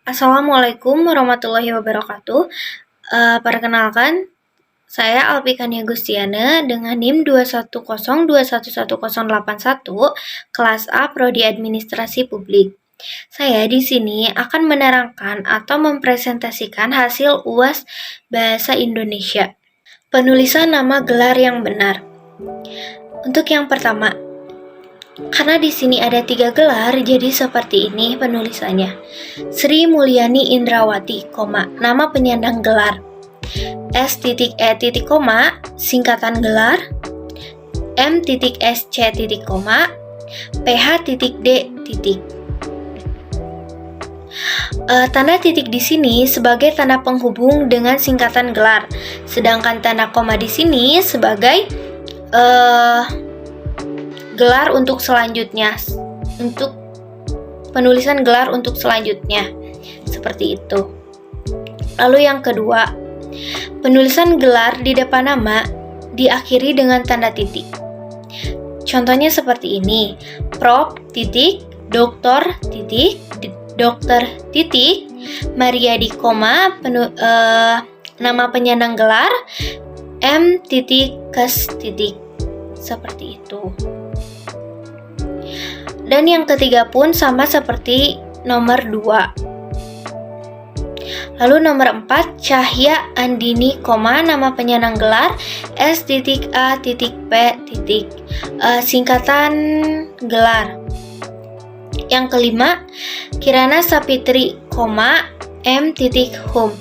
Assalamualaikum warahmatullahi wabarakatuh. Perkenalkan, saya Alpikania Gustiana dengan NIM 210211181 kelas A Prodi Administrasi Publik. Saya di sini akan menerangkan atau mempresentasikan hasil UAS Bahasa Indonesia. Penulisan nama gelar yang benar. Untuk yang pertama, karena di sini ada 3 gelar, jadi seperti ini penulisannya. Sri Mulyani Indrawati, nama penyandang gelar. S.E. singkatan gelar. M.SC, PH.D. Tanda titik di sini sebagai tanda penghubung dengan singkatan gelar, sedangkan tanda koma di sini sebagai gelar untuk selanjutnya, untuk penulisan gelar untuk selanjutnya, seperti itu. Lalu yang kedua, penulisan gelar di depan nama diakhiri dengan tanda titik. Contohnya seperti ini: Prof. Dr. Dokter Mariadi, nama penyandang gelar M. Kes. Seperti itu. Dan yang ketiga pun sama seperti nomor 2. Lalu nomor 4, Cahya Andini, nama penyandang gelar S.A.P. Singkatan gelar. Yang kelima, Kirana Sapitri, M. Hum.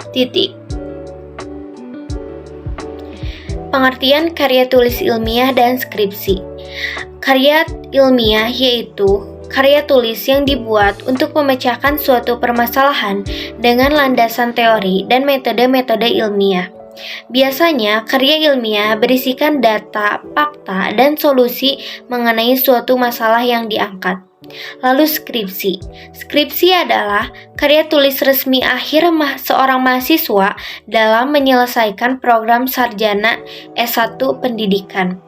Pengertian karya tulis ilmiah dan skripsi. Karya ilmiah yaitu karya tulis yang dibuat untuk memecahkan suatu permasalahan dengan landasan teori dan metode-metode ilmiah. Biasanya, karya ilmiah berisikan data, fakta, dan solusi mengenai suatu masalah yang diangkat. Lalu skripsi. Skripsi adalah karya tulis resmi akhir seorang mahasiswa dalam menyelesaikan program sarjana S1 pendidikan.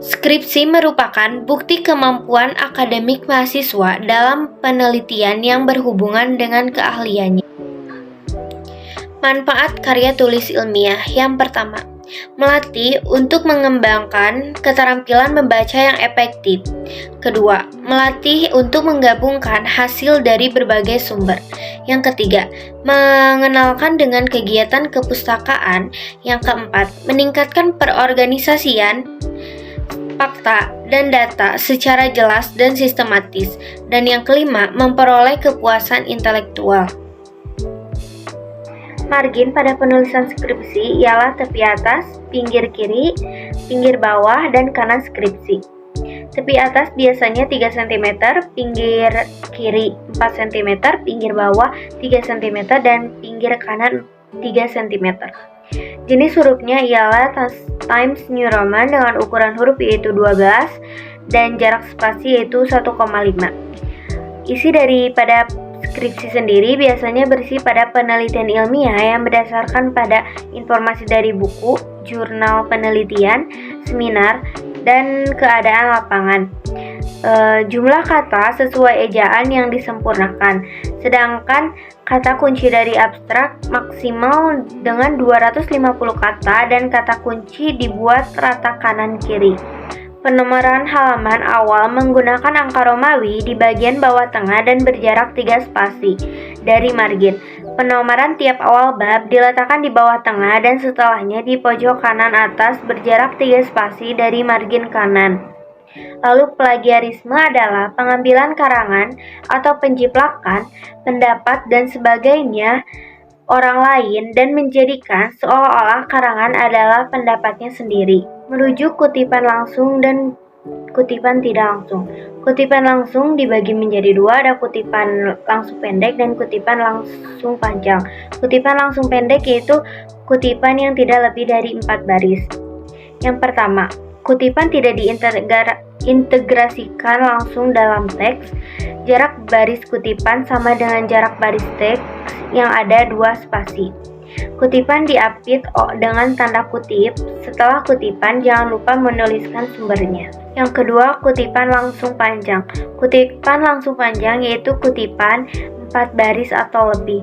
Skripsi merupakan bukti kemampuan akademik mahasiswa dalam penelitian yang berhubungan dengan keahliannya. Manfaat karya tulis ilmiah. Yang pertama, melatih untuk mengembangkan keterampilan membaca yang efektif. Kedua, melatih untuk menggabungkan hasil dari berbagai sumber. Yang ketiga, mengenalkan dengan kegiatan kepustakaan. Yang keempat, meningkatkan perorganisasian fakta dan data secara jelas dan sistematis. Dan yang kelima, memperoleh kepuasan intelektual. Margin pada penulisan skripsi ialah tepi atas, pinggir kiri, pinggir bawah, dan kanan skripsi. Tepi atas biasanya 3 cm, pinggir kiri 4 cm, pinggir bawah 3 cm, dan pinggir kanan 3 cm. Jenis hurufnya ialah Times New Roman dengan ukuran huruf yaitu 12 dan jarak spasi yaitu 1,5. Isi daripada skripsi sendiri biasanya berisi pada penelitian ilmiah yang berdasarkan pada informasi dari buku, jurnal penelitian, seminar, dan keadaan lapangan. Jumlah kata sesuai ejaan yang disempurnakan, sedangkan kata kunci dari abstrak maksimal dengan 250 kata dan kata kunci dibuat rata kanan kiri. Penomoran halaman awal menggunakan angka Romawi di bagian bawah tengah dan berjarak 3 spasi dari margin. Penomoran tiap awal bab diletakkan di bawah tengah dan setelahnya di pojok kanan atas berjarak 3 spasi dari margin kanan. Lalu plagiarisme adalah pengambilan karangan atau penjiplakan, pendapat dan sebagainya orang lain dan menjadikan seolah-olah karangan adalah pendapatnya sendiri. Merujuk kutipan langsung dan kutipan tidak langsung. Kutipan langsung dibagi menjadi 2, ada kutipan langsung pendek dan kutipan langsung panjang. Kutipan langsung pendek yaitu kutipan yang tidak lebih dari 4 baris. Yang pertama, kutipan tidak diintegrasikan langsung dalam teks. Jarak baris kutipan sama dengan jarak baris teks yang ada 2 spasi. Kutipan diapit dengan tanda kutip. Setelah kutipan, jangan lupa menuliskan sumbernya. Yang kedua, kutipan langsung panjang. Kutipan langsung panjang yaitu kutipan 4 baris atau lebih.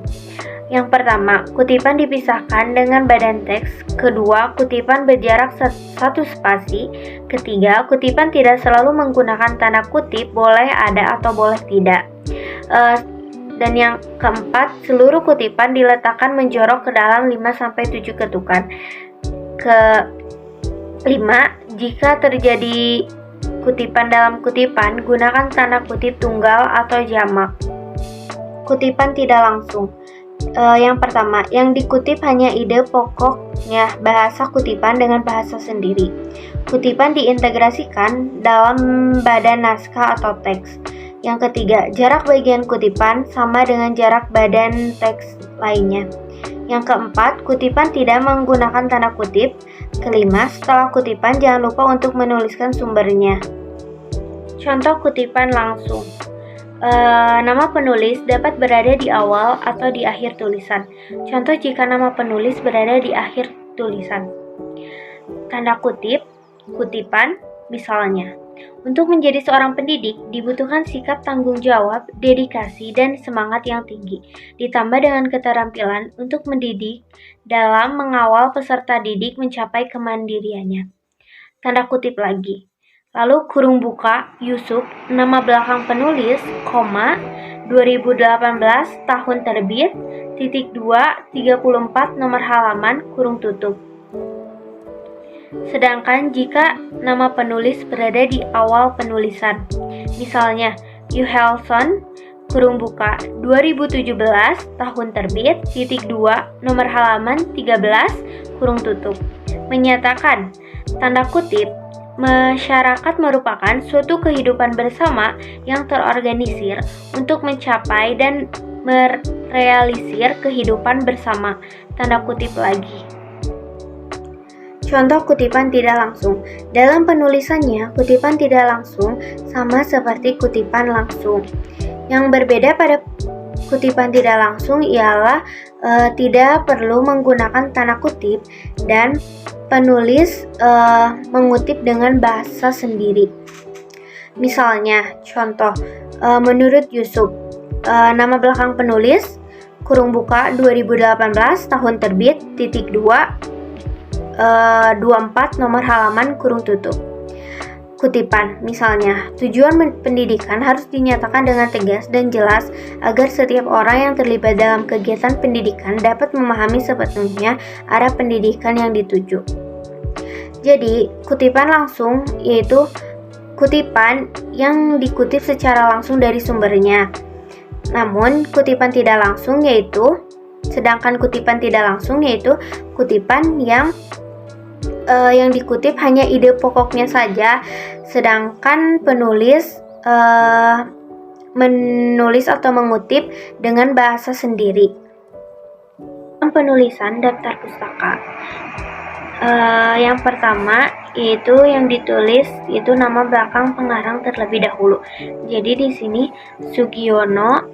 Yang pertama, kutipan dipisahkan dengan badan teks. Kedua, kutipan berjarak 1 spasi. Ketiga, kutipan tidak selalu menggunakan tanda kutip, boleh ada atau boleh tidak. Dan yang keempat, seluruh kutipan diletakkan menjorok ke dalam 5-7 ketukan. Kelima, jika terjadi kutipan dalam kutipan, gunakan tanda kutip tunggal atau jamak. Kutipan tidak langsung. Yang pertama, yang dikutip hanya ide pokoknya bahasa kutipan dengan bahasa sendiri. Kutipan diintegrasikan dalam badan naskah atau teks. Yang ketiga, jarak bagian kutipan sama dengan jarak badan teks lainnya. Yang keempat, kutipan tidak menggunakan tanda kutip. Kelima, setelah kutipan jangan lupa untuk menuliskan sumbernya. Contoh kutipan langsung. Nama penulis dapat berada di awal atau di akhir tulisan. Contoh jika nama penulis berada di akhir tulisan. Tanda kutip, kutipan, misalnya. Untuk menjadi seorang pendidik, dibutuhkan sikap tanggung jawab, dedikasi, dan semangat yang tinggi, ditambah dengan keterampilan untuk mendidik dalam mengawal peserta didik mencapai kemandiriannya. Tanda kutip lagi. Lalu kurung buka, Yusuf, nama belakang penulis, 2018 tahun terbit, (2) 34 nomor halaman, kurung tutup. Sedangkan jika nama penulis berada di awal penulisan, misalnya Yuhelson, kurung buka, 2017 tahun terbit, (2) nomor halaman 13, kurung tutup, menyatakan, tanda kutip, masyarakat merupakan suatu kehidupan bersama yang terorganisir untuk mencapai dan merealisir kehidupan bersama. Tanda kutip lagi. Contoh kutipan tidak langsung. Dalam penulisannya, kutipan tidak langsung sama seperti kutipan langsung. Yang berbeda pada kutipan tidak langsung ialah tidak perlu menggunakan tanda kutip dan penulis mengutip dengan bahasa sendiri. Misalnya, contoh, menurut Yusuf, nama belakang penulis, kurung buka, 2018 tahun terbit, (2) 24 nomor halaman, kurung tutup. Kutipan, misalnya, tujuan pendidikan harus dinyatakan dengan tegas dan jelas agar setiap orang yang terlibat dalam kegiatan pendidikan dapat memahami sepenuhnya arah pendidikan yang dituju. Jadi, kutipan langsung yaitu kutipan yang dikutip secara langsung dari sumbernya. Namun, kutipan tidak langsung sedangkan kutipan tidak langsung yaitu kutipan yang dikutip hanya ide pokoknya saja, sedangkan penulis menulis atau mengutip dengan bahasa sendiri. Penulisan daftar pustaka. Yang pertama yaitu yang ditulis itu nama belakang pengarang terlebih dahulu. Jadi di sini Sugiono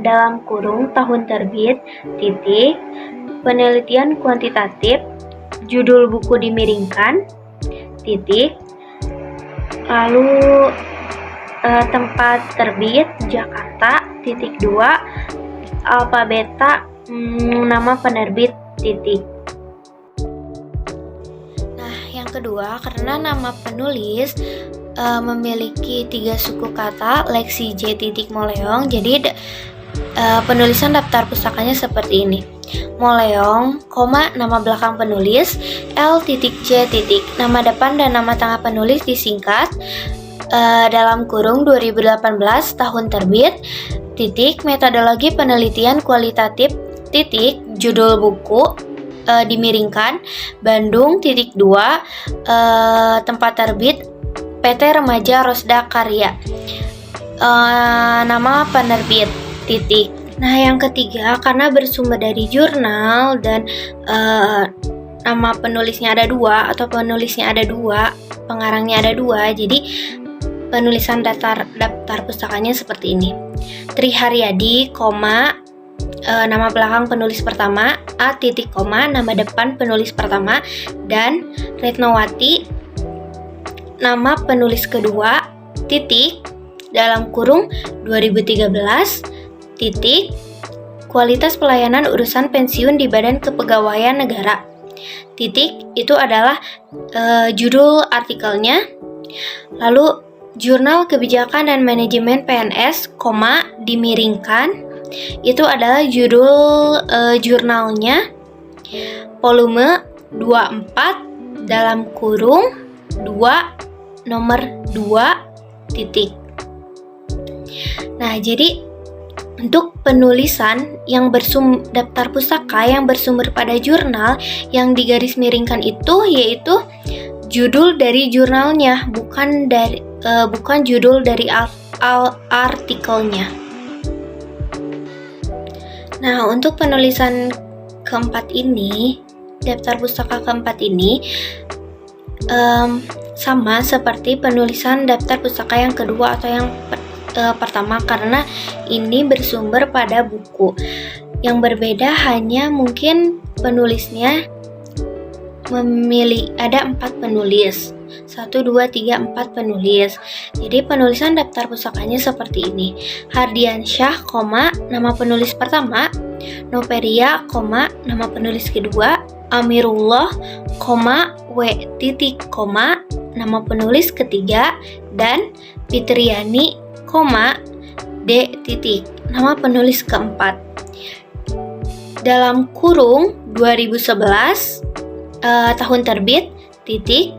dalam kurung tahun terbit penelitian kuantitatif, judul buku dimiringkan, lalu tempat terbit Jakarta, (2) alfa beta, nama penerbit, Nah, yang kedua, karena nama penulis memiliki 3 suku kata, leksi J. Moleong, jadi penulisan daftar pustakanya seperti ini. Moleong, nama belakang penulis, L.J. Nama depan dan nama tengah penulis disingkat, dalam kurung 2018 tahun terbit, metodologi penelitian kualitatif, judul buku dimiringkan, Bandung, (2) tempat terbit PT Remaja Rosda Karya, nama penerbit, Nah, yang ketiga, karena bersumber dari jurnal dan nama penulisnya ada 2 atau penulisnya ada 2, pengarangnya ada 2, jadi penulisan daftar pustakanya seperti ini. Tri Haryadi, nama belakang penulis pertama, A. nama depan penulis pertama, dan Retnowati, nama penulis kedua, dalam kurung 2013, titik, kualitas pelayanan urusan pensiun di Badan Kepegawaian Negara. Titik, itu adalah judul artikelnya. Lalu, Jurnal Kebijakan dan Manajemen PNS, dimiringkan, itu adalah judul jurnalnya. Volume 24 dalam kurung 2 nomor 2 titik. Nah, jadi untuk penulisan yang daftar pustaka yang bersumber pada jurnal yang digaris miringkan itu yaitu judul dari jurnalnya, bukan judul dari artikelnya. Nah, untuk penulisan keempat ini, daftar pustaka keempat ini sama seperti penulisan daftar pustaka yang kedua atau yang pertama, karena ini bersumber pada buku. Yang berbeda hanya mungkin penulisnya ada 4 penulis. 1, 2, 3, 4 penulis. Jadi penulisan daftar pustakanya seperti ini. Hardiansyah, nama penulis pertama. Noperia, nama penulis kedua. Amirullah, W titik, nama penulis ketiga. Dan Fitriani, D titik, nama penulis keempat. Dalam kurung 2011 tahun terbit titik,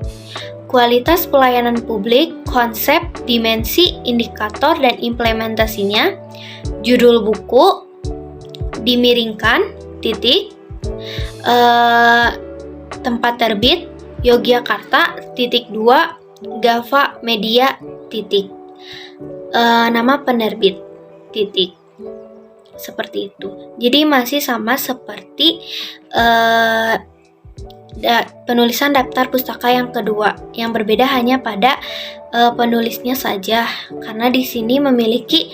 kualitas pelayanan publik, konsep, dimensi, indikator, dan implementasinya. Judul buku dimiringkan titik, tempat terbit Yogyakarta titik 2 Gava Media titik, nama penerbit titik. Seperti itu. Jadi masih sama seperti penulisan daftar pustaka yang kedua. Yang berbeda hanya pada penulisnya saja, karena di sini memiliki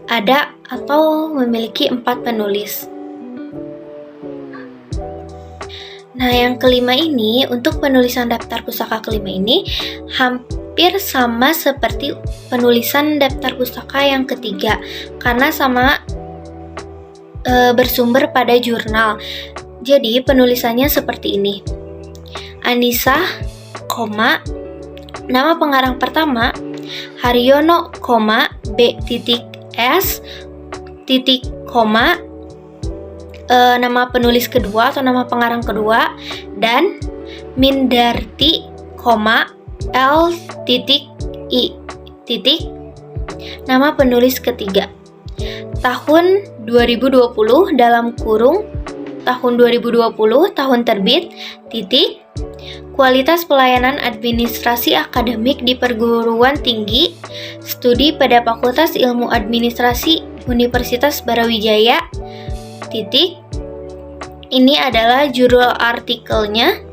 4 penulis. Nah, yang kelima ini, untuk penulisan daftar pustaka kelima ini hampir sama seperti penulisan daftar pustaka yang ketiga, karena sama bersumber pada jurnal. Jadi penulisannya seperti ini. Anissa, nama pengarang pertama. Haryono, B titik S titik, nama penulis kedua atau nama pengarang kedua. Dan Mindarti, L titik I titik, nama penulis ketiga. Tahun 2020 dalam kurung tahun 2020 tahun terbit titik, kualitas pelayanan administrasi akademik di perguruan tinggi, studi pada Fakultas Ilmu Administrasi Universitas Brawijaya titik. Ini adalah judul artikelnya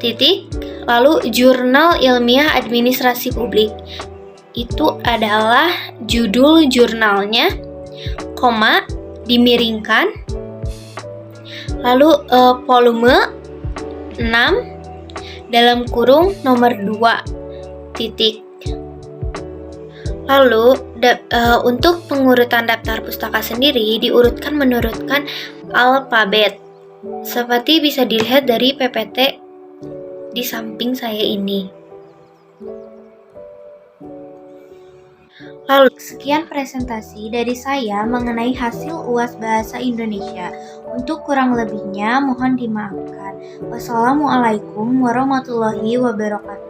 titik. Lalu Jurnal Ilmiah Administrasi Publik, itu adalah judul jurnalnya, dimiringkan. Lalu volume 6 dalam kurung nomor 2 titik. Lalu untuk pengurutan daftar pustaka sendiri diurutkan menurutkan alfabet, seperti bisa dilihat dari PPT di samping saya ini. Lalu, sekian presentasi dari saya mengenai hasil UAS Bahasa Indonesia. Untuk kurang lebihnya mohon dimaafkan. Wassalamualaikum warahmatullahi wabarakatuh.